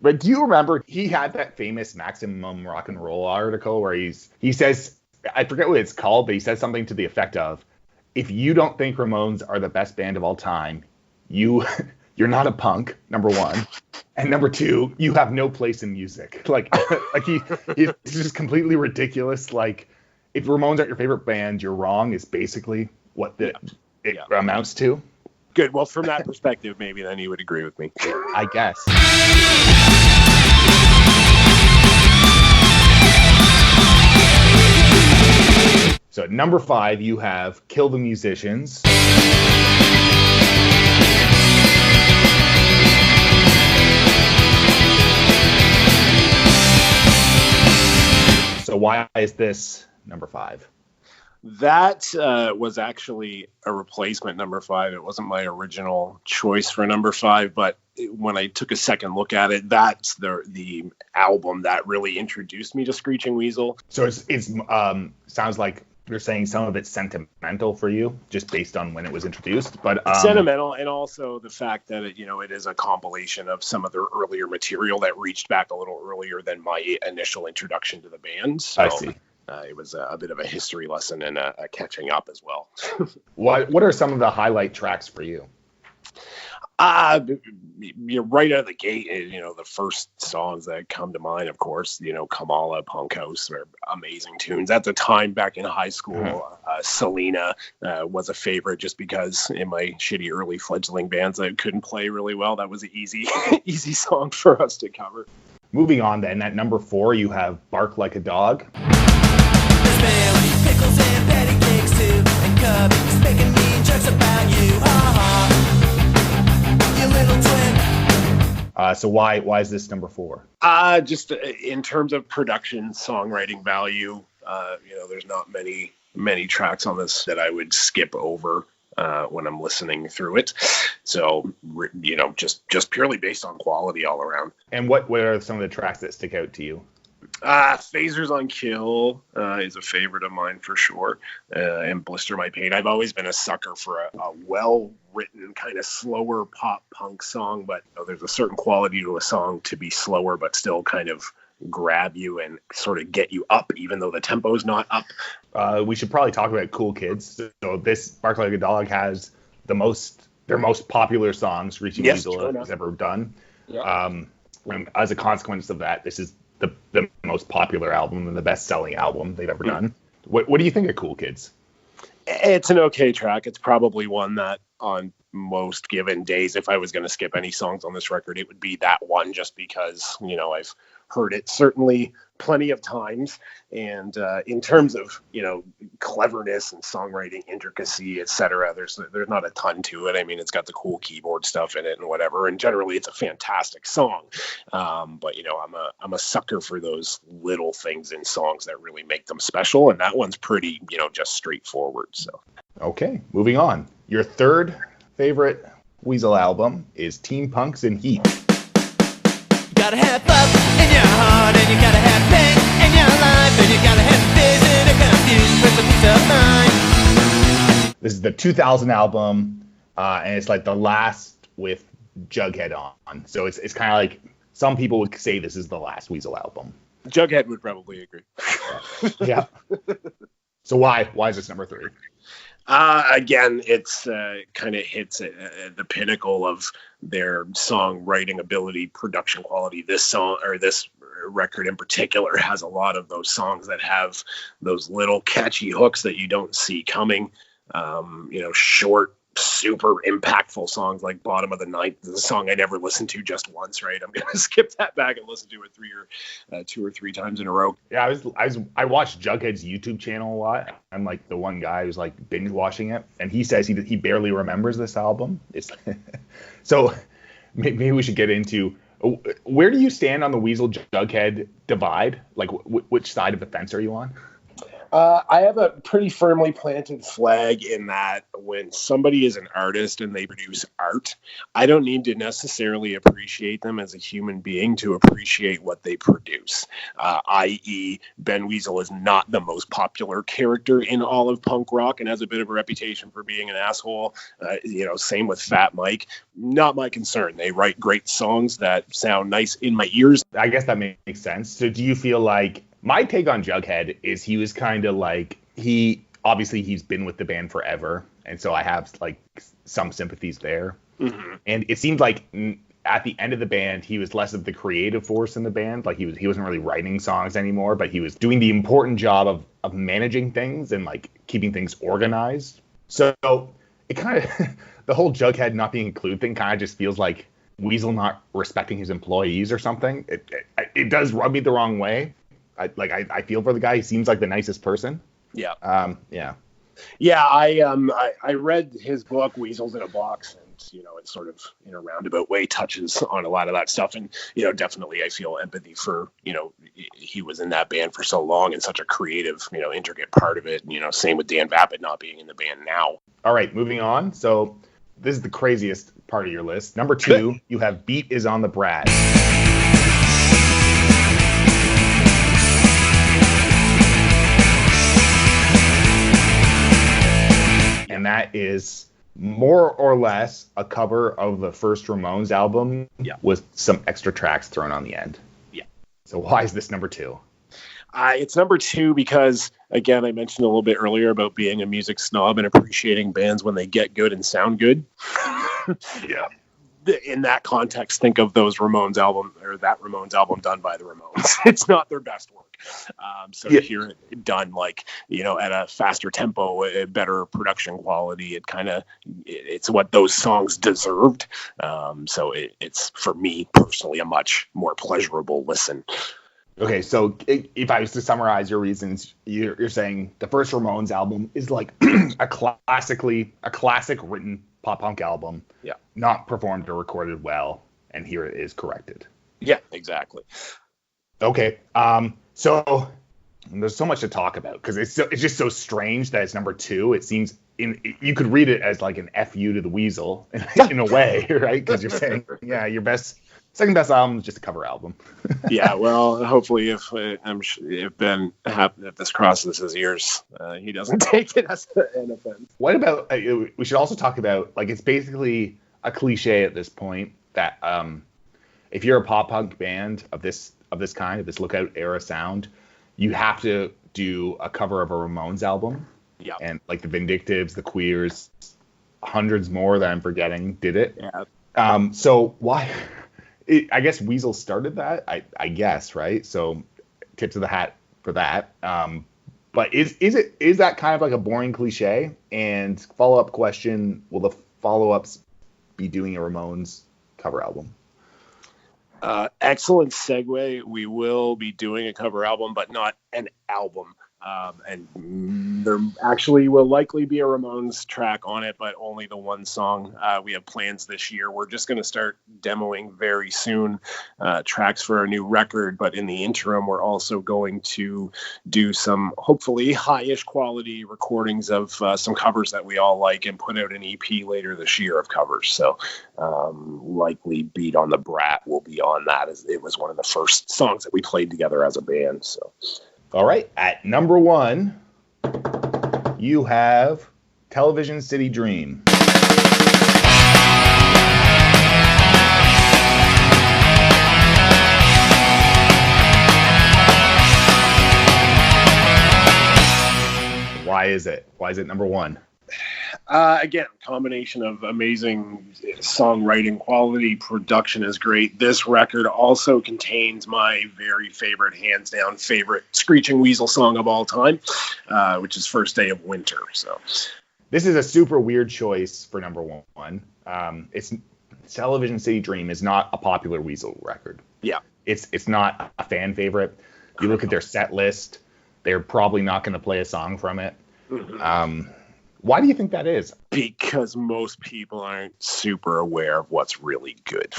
But do you remember he had that famous Maximum Rock and Roll article where he says, I forget what it's called, but he says something to the effect of, if you don't think Ramones are the best band of all time, you're not a punk, number one. And number two, you have no place in music. Like it's just completely ridiculous. Like, if Ramones aren't your favorite band, you're wrong is basically what it amounts to. Good. Well, from that perspective, maybe then you would agree with me. I guess. So at number 5, you have Kill the Musicians. So why is this number 5? That was actually a replacement number 5. It wasn't my original choice for number 5, but when I took a second look at it, that's the album that really introduced me to Screeching Weasel. So it's sounds like you're saying some of it's sentimental for you, just based on when it was introduced. But sentimental, and also the fact that it is a compilation of some of their earlier material that reached back a little earlier than my initial introduction to the band. So, I see. It was a bit of a history lesson and a catching up as well. What are some of the highlight tracks for you? You're right out of the gate. The first songs that come to mind, of course, Kamala, Punk House are amazing tunes. At the time, back in high school, Selena was a favorite just because in my shitty early fledgling bands I couldn't play really well. That was an easy song for us to cover. Moving on then, at number 4, you have Bark Like a Dog. Pickles and patty cakes too, and Cubby's making mean jokes about you. You little twin. So why is this number 4? Just in terms of production, songwriting value, there's not many tracks on this that I would skip over when I'm listening through it. So, just purely based on quality all around. And what are some of the tracks that stick out to you? Phasers on Kill is a favorite of mine for sure, and Blister My Pain. I've always been a sucker for a well-written kind of slower pop punk song, but there's a certain quality to a song to be slower but still kind of grab you and sort of get you up even though the tempo's not up. We should probably talk about Cool Kids. So this Bark Like a Dog has their most popular songs Screeching Weasel has ever done. Yeah. And as a consequence of that, this is the most popular album and the best-selling album they've ever done. What do you think of Cool Kids? It's an okay track. It's probably one that on most given days, if I was going to skip any songs on this record, it would be that one just because, I've heard it certainly plenty of times. And in terms of, cleverness and songwriting intricacy, etc., there's not a ton to it. I mean, it's got the cool keyboard stuff in it and whatever. And generally it's a fantastic song. But, I'm a sucker for those little things in songs that really make them special. And that one's pretty, just straightforward. So. Okay, moving on. Your third favorite Weasel album is Teen Punks in Heat. You gotta have love in your heart, and you gotta have pain in your life, and you gotta have vision to confuse with a peace of mind. This is the 2000 album, and it's like the last with Jughead on. So it's kind of like some people would say this is the last Weasel album. Jughead would probably agree. Yeah. So why is this number 3? Again, it's kind of hits at the pinnacle of their songwriting ability, production quality. This song, or this record in particular, has a lot of those songs that have those little catchy hooks that you don't see coming. Short, super impactful songs like Bottom of the Ninth. This is a song I never listened to just once, right? I'm going to skip that back and listen to it 2 or 3 times in a row. Yeah, I watched Jughead's YouTube channel a lot. I'm like the one guy who's like binge watching it, and he says he barely remembers this album. It's so maybe we should get into where do you stand on the Weasel Jughead divide? Like which side of the fence are you on? I have a pretty firmly planted flag in that when somebody is an artist and they produce art, I don't need to necessarily appreciate them as a human being to appreciate what they produce. I.e., Ben Weasel is not the most popular character in all of punk rock and has a bit of a reputation for being an asshole. Same with Fat Mike. Not my concern. They write great songs that sound nice in my ears. I guess that makes sense. So do you feel like, my take on Jughead is he was kind of like, he's been with the band forever, and so I have like some sympathies there. Mm-hmm. And it seemed like at the end of the band, he was less of the creative force in the band. Like he wasn't really writing songs anymore, but he was doing the important job of managing things and like keeping things organized. So it kind of the whole Jughead not being included thing kind of just feels like Weasel not respecting his employees or something. It does rub me the wrong way. I feel for the guy. He seems like the nicest person. Yeah. Yeah. I read his book, Weasels in a Box, and it sort of in a roundabout way touches on a lot of that stuff. And definitely I feel empathy for he was in that band for so long and such a creative, intricate part of it. Same with Dan Vapid not being in the band now. All right, moving on. So this is the craziest part of your list. Number 2, you have Beat is on the Brat. And that is more or less a cover of the first Ramones album with some extra tracks thrown on the end. Yeah. So why is this number 2? It's number 2 because, again, I mentioned a little bit earlier about being a music snob and appreciating bands when they get good and sound good. Yeah. In that context, think of that Ramones album done by the Ramones. It's not their best work. To hear it done at a faster tempo, a better production quality, it's what those songs deserved. It's for me personally a much more pleasurable listen. Okay, so if I was to summarize your reasons, you're saying the first Ramones album is like a classic written pop punk album, not performed or recorded well, and here it is corrected. Yeah, exactly. Okay, so there's so much to talk about because it's just so strange that it's number 2. It seems you could read it as like an FU to the Weasel in a way, right? Because you're saying, your second best album is just a cover album. Yeah, well, hopefully if Ben if this crosses his ears, he doesn't take it as an offense. What about we should also talk about it's basically a cliche at this point that if you're a pop punk band of this kind, of this Lookout era sound, you have to do a cover of a Ramones album. Yeah, and like the Vindictives, the Queers, hundreds more that I'm forgetting did it. Yeah. So why? I guess Weasel started that, I guess, right? So tip to the hat for that. But is that kind of like a boring cliche? And follow-up question, will the follow-ups be doing a Ramones cover album? Excellent segue. We will be doing a cover album, but not an album. And there actually will likely be a Ramones track on it, but only the one song. We have plans this year. We're just going to start demoing very soon tracks for our new record, but in the interim, we're also going to do some hopefully high-ish quality recordings of some covers that we all like and put out an EP later this year of covers. So likely Beat on the Brat will be on that, as it was one of the first songs that we played together as a band. So. All right, at number 1, you have Television City Dream. Why is it number 1? Again, combination of amazing songwriting quality, production is great. This record also contains my very favorite, hands down favorite Screeching Weasel song of all time, which is First Day of Winter. So this is a super weird choice for number 1. It's Television City Dream is not a popular Weasel record. Yeah. It's not a fan favorite. You look at their set list, they're probably not going to play a song from it. Mm-hmm. Why do you think that is? Because most people aren't super aware of what's really good.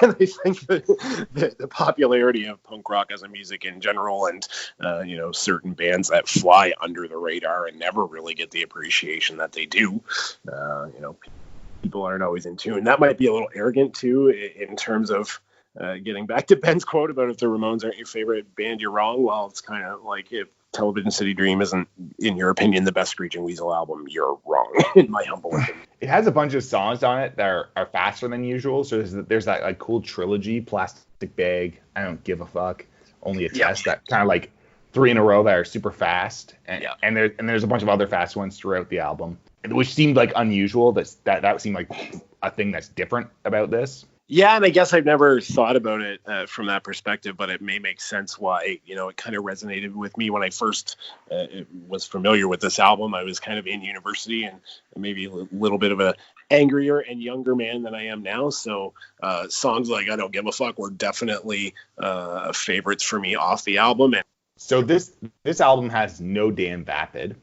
And I think the popularity of punk rock as a music in general, and certain bands that fly under the radar and never really get the appreciation that they do, people aren't always in tune. That might be a little arrogant too, in terms of getting back to Ben's quote about if the Ramones aren't your favorite band, you're wrong. Well, it's kind of like if Television City Dream isn't, in your opinion, the best Screeching Weasel album, you're wrong, in my humble opinion. It has a bunch of songs on it that are faster than usual. So there's that like cool trilogy, Plastic Bag, I Don't Give a Fuck, Only a Test, that kind of like 3 in a row that are super fast. And there's a bunch of other fast ones throughout the album, which seemed like unusual. That seemed like a thing that's different about this. Yeah, and I guess I've never thought about it from that perspective, but it may make sense why, it kind of resonated with me when I first was familiar with this album. I was kind of in university and maybe a little bit of a angrier and younger man than I am now. So songs like I Don't Give a Fuck were definitely favorites for me off the album. And so this album has No Damn Vapid,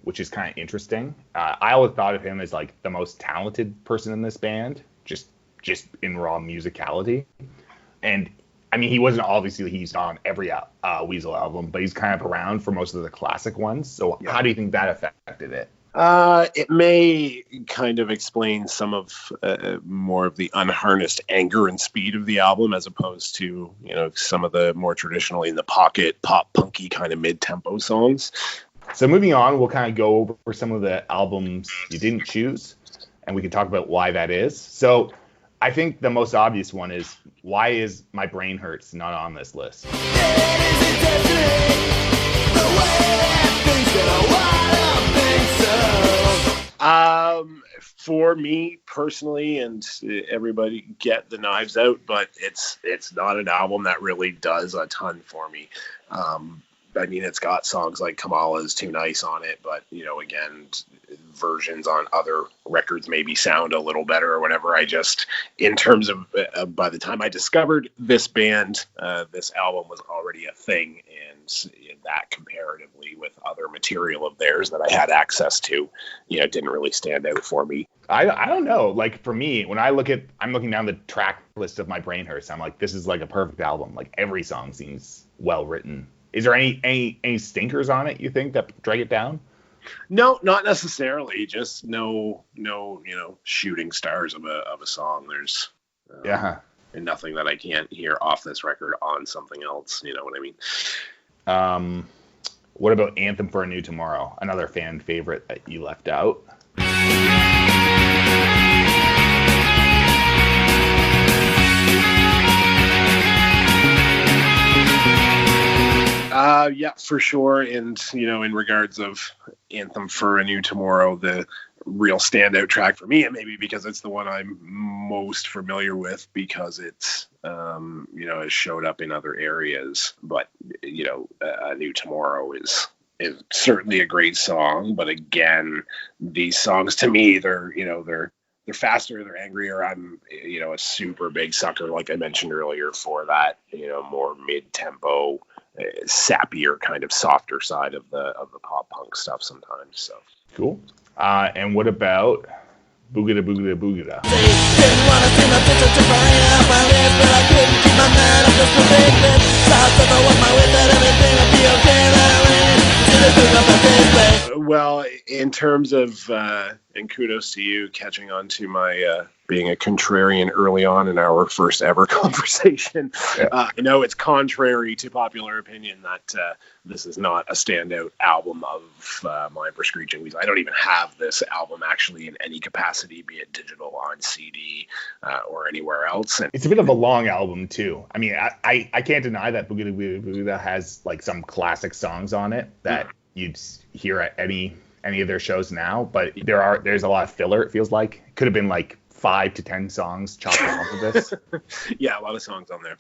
which is kind of interesting. I always thought of him as like the most talented person in this band, just in raw musicality. And I mean, he's on every Weasel album, but he's kind of around for most of the classic ones. So how do you think that affected it? It may kind of explain some of more of the unharnessed anger and speed of the album, as opposed to, some of the more traditionally in the pocket, pop punky kind of mid-tempo songs. So moving on, we'll kind of go over some of the albums you didn't choose, and we can talk about why that is. So I think the most obvious one is, why is My Brain Hurts not on this list? For me personally, and everybody get the Knives Out, but it's not an album that really does a ton for me. I mean, it's got songs like Kamala's Too Nice on it, but, again, versions on other records maybe sound a little better or whatever. In terms of, by the time I discovered this band, this album was already a thing, and that comparatively with other material of theirs that I had access to, didn't really stand out for me. I don't know. Like, for me, when I'm looking down the track list of My Brain Hurts, I'm like, this is like a perfect album. Like, every song seems well written. Is there any stinkers on it, you think, that drag it down? No, not necessarily. Just no, shooting stars of a song. There's and nothing that I can't hear off this record on something else. You know what I mean? What about Anthem for a New Tomorrow? Another fan favorite that you left out. Yeah, for sure. And, in regards of Anthem for a New Tomorrow, the real standout track for me, and maybe because it's the one I'm most familiar with, because it's, has showed up in other areas. But, A New Tomorrow is certainly a great song. But again, these songs to me, they're faster, they're angrier. I'm, a super big sucker, like I mentioned earlier, for that, more mid-tempo, sappier kind of softer side of the pop punk stuff sometimes. So cool. And what about Boogada Boogada Boogada? Well, in terms of and kudos to you catching on to my being a contrarian early on in our first ever conversation. Yeah. I know it's contrary to popular opinion that this is not a standout album of mine for Screeching Weasel. I don't even have this album actually in any capacity, be it digital, on CD, or anywhere else. And it's a bit of a long album too. I mean, I can't deny that Boogada Boogada Boogada has like some classic songs on it that you'd hear at any of their shows now, but there's a lot of filler. It feels like it could have been like 5 to 10 songs chopped off of this. Yeah, a lot of songs on there.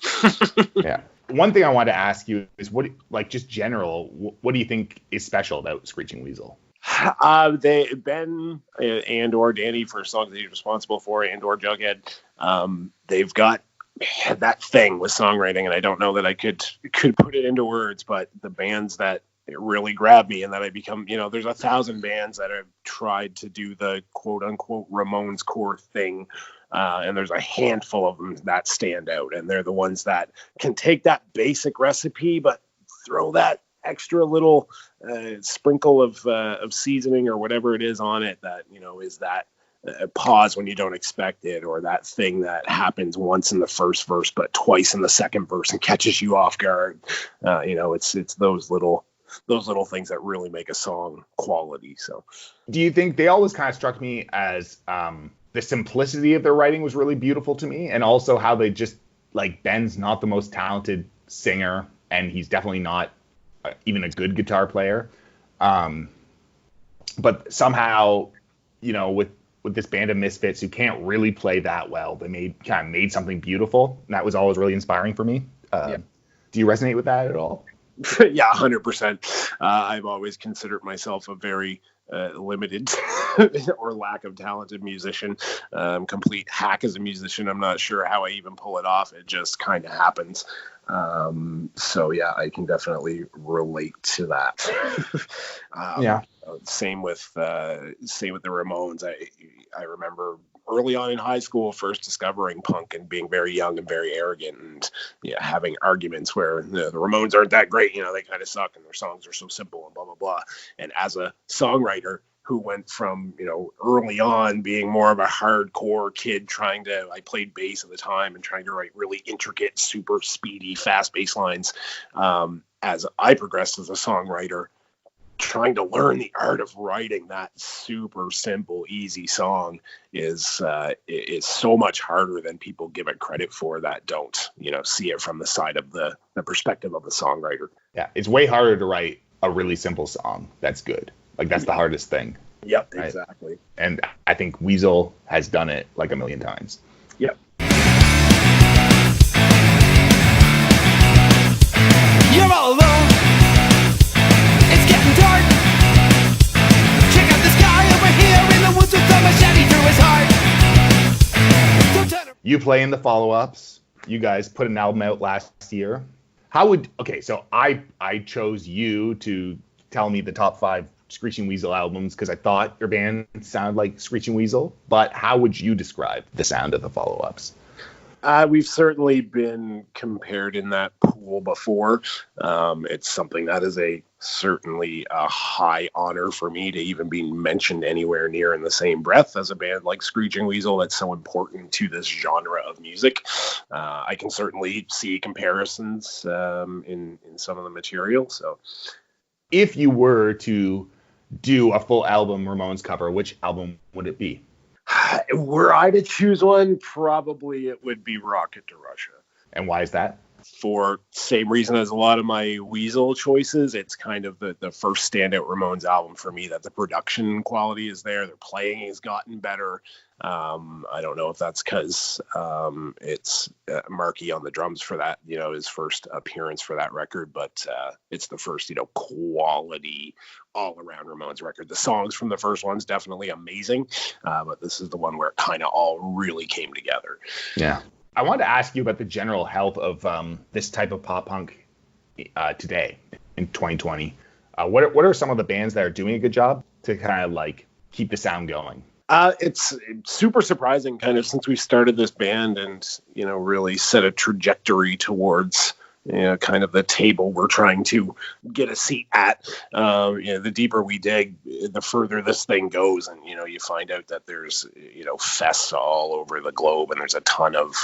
Yeah. One thing I wanted to ask you is what do you think is special about Screeching Weasel? Ben and or Danny, for songs that he's responsible for, and or Jughead, they've got that thing with songwriting, and I don't know that I could put it into words, but the bands that it really grabbed me, and that I become, there's 1,000 bands that have tried to do the quote unquote Ramones core thing. And there's a handful of them that stand out, and they're the ones that can take that basic recipe, but throw that extra little sprinkle of seasoning or whatever it is on it that, is that pause when you don't expect it, or that thing that happens once in the first verse, but twice in the second verse and catches you off guard. It's those little things that really make a song quality. So do you think they always kind of struck me as the simplicity of their writing was really beautiful to me, and also how they just, like, Ben's not the most talented singer, and he's definitely not even a good guitar player, but somehow, with this band of misfits who can't really play that well, they made something beautiful, and that was always really inspiring for me. Do you resonate with that at all? Yeah, 100%. I've always considered myself a very limited or lack of talented musician, complete hack as a musician. I'm not sure how I even pull it off. It just kind of happens. So yeah, I can definitely relate to that. Same with the Ramones. I remember early on in high school first discovering punk and being very young and very arrogant, and having arguments where the Ramones aren't that great, they kind of suck and their songs are so simple and blah blah blah. And as a songwriter who went from early on being more of a hardcore kid I played bass at the time and trying to write really intricate, super speedy, fast bass lines, as I progressed as a songwriter, trying to learn the art of writing that super simple, easy song is so much harder than people give it credit for that don't, see it from the side of the perspective of the songwriter. Yeah, it's way harder to write a really simple song that's good. Like, that's the hardest thing. Yep, right? Exactly. And I think Weasel has done it like a million times. Yep. You're all alone. It's getting dark. Check out the sky over here in the woods with a machete through his heart. Don't turn. You play in the follow-ups. You guys put an album out last year. So I chose you to tell me the top 5 Screeching Weasel albums because I thought your band sounded like Screeching Weasel, but how would you describe the sound of the follow-ups? We've certainly been compared in that pool before. It's something that is certainly a high honor for me to even be mentioned anywhere near in the same breath as a band like Screeching Weasel that's so important to this genre of music. I can certainly see comparisons in some of the material. So, if you were to do a full album Ramones cover, which album would it be? Were I to choose one, probably it would be Rocket to Russia. And why is that? For same reason as a lot of my Weasel choices, it's kind of the first standout Ramones album for me, that the production quality is there. Their playing has gotten better. I don't know if that's because it's Marky on the drums for that, his first appearance for that record, but it's the first, quality all-around Ramones record. The songs from the first one's definitely amazing, but this is the one where it kind of all really came together. Yeah. I wanted to ask you about the general health of this type of pop punk today in 2020. What are some of the bands that are doing a good job to kind of like keep the sound going? It's super surprising, kind of, since we started this band and really set a trajectory towards kind of the table we're trying to get a seat at. The deeper we dig, the further this thing goes, and you find out that there's fests all over the globe, and there's a ton of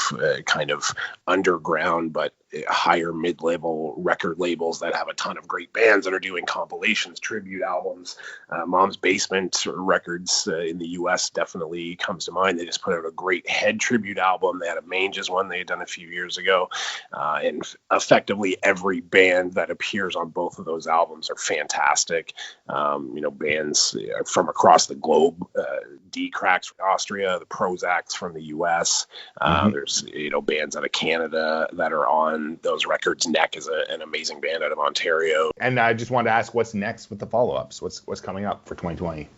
kind of underground but higher mid-level record labels that have a ton of great bands that are doing compilations, tribute albums. Mom's Basement Records in the US definitely comes to mind. They just put out a great Head tribute album. They had a Manges one they had done a few years ago, and effectively every band that appears on both of those albums are fantastic. Bands from across the globe, D-Cracks from Austria, the Prozacs from the US. There's bands out of Canada that are on those records. Neck is an amazing band out of Ontario. And I just wanted to ask, what's next with the follow-ups? What's coming up for 2020?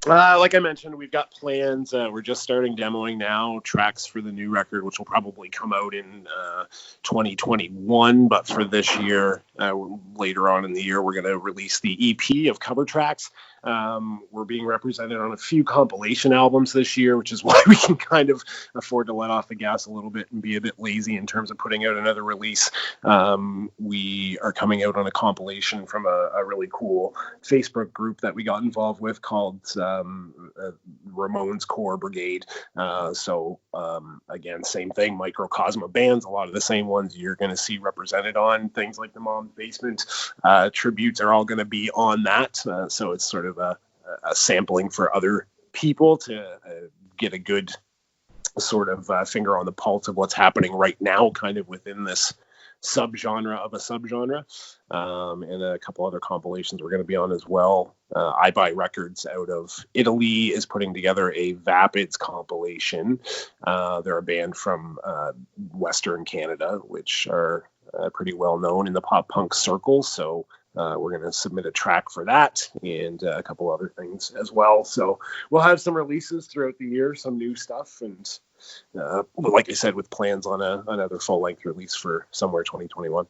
Like I mentioned, we've got plans. We're just starting demoing now, tracks for the new record, which will probably come out in 2021. But for this year, Later on in the year, we're going to release the EP of cover tracks. We're being represented on a few compilation albums this year, which is why we can kind of afford to let off the gas a little bit and be a bit lazy in terms of putting out another release. We are coming out on a compilation from a really cool Facebook group that we got involved with called Ramones Core Brigade. Again, same thing, microcosm of bands, a lot of the same ones you're going to see represented on things like the Mom's Basement. Tributes are all going to be on that. So it's sort of a sampling for other people to get a good sort of finger on the pulse of what's happening right now, kind of within this subgenre of a subgenre. And a couple other compilations we're going to be on as well. I Buy Records out of Italy is putting together a Vapids compilation. They're a band from Western Canada, which are pretty well known in the pop punk circles. So we're going to submit a track for that and a couple other things as well. So we'll have some releases throughout the year, some new stuff, and like I said, with plans on another full length release for somewhere 2021.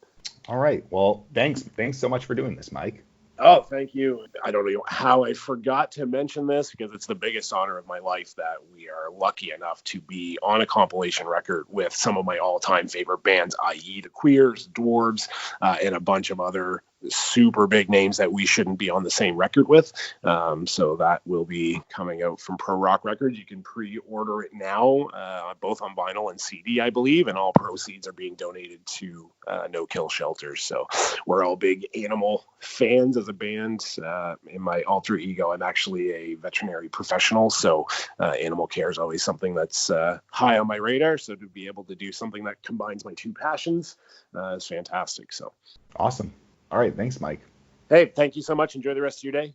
All right. Well, thanks so much for doing this, Mike. Oh, thank you. I don't know how I forgot to mention this, because it's the biggest honor of my life that we are lucky enough to be on a compilation record with some of my all-time favorite bands, i.e. the Queers, Dwarves, and a bunch of other super big names that we shouldn't be on the same record with. So that will be coming out from Pro Rock Records. You can pre-order it now, both on vinyl and CD, I believe, and all proceeds are being donated to no-kill shelters. So we're all big animal fans as a band. In my alter ego, I'm actually a veterinary professional, so animal care is always something that's high on my radar. So to be able to do something that combines my two passions is fantastic. So awesome. All right. Thanks, Mike. Hey, thank you so much. Enjoy the rest of your day.